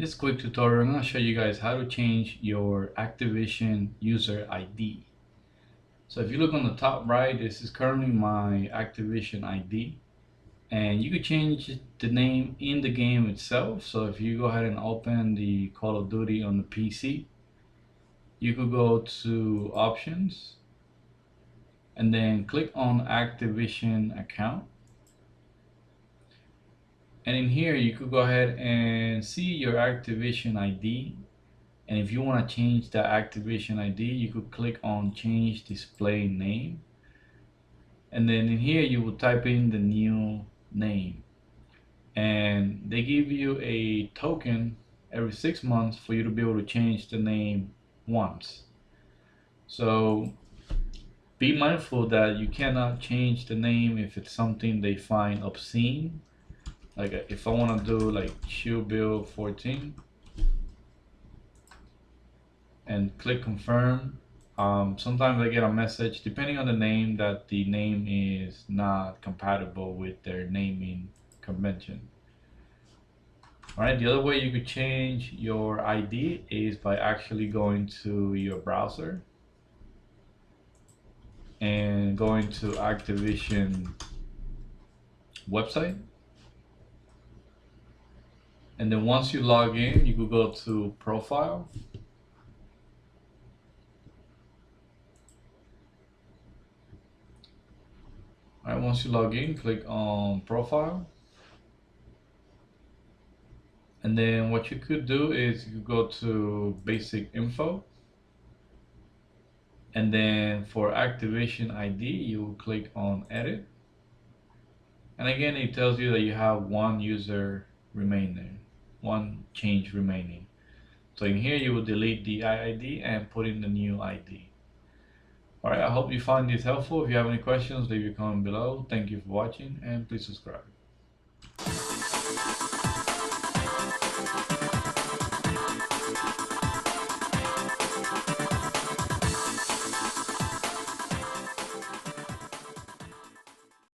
this quick tutorial, I'm going to show you guys how to change your Activision user ID. So if you look on the top right, this is currently my Activision ID. And you could change the name in the game itself. So if you go ahead and open the Call of Duty on the PC, you could go to Options and then click on Activision account. And in here, you could go ahead and see your Activision ID. And if you want to change the Activision ID, you could click on change display name. And then in here, you will type in the new name. And they give you a token every 6 months for you to be able to change the name once. So be mindful that you cannot change the name if it's something they find obscene. Like if I want to do like Shoe Bill 14 and click confirm, sometimes I get a message depending on the name that the name is not compatible with their naming convention. Alright, the other way you could change your ID is by actually going to your browser and going to Activision website. And then once you log in, you could go to profile. Alright, once you log in, click on profile. And then what you could do is you go to basic info. And then for Activision ID, you will click on edit. And again, it tells you that you have one user remaining, one change remaining. So in here, you will delete the ID and put in the new ID. Alright, I hope you find this helpful. If you have any questions, leave your comment below. Thank you for watching and please subscribe.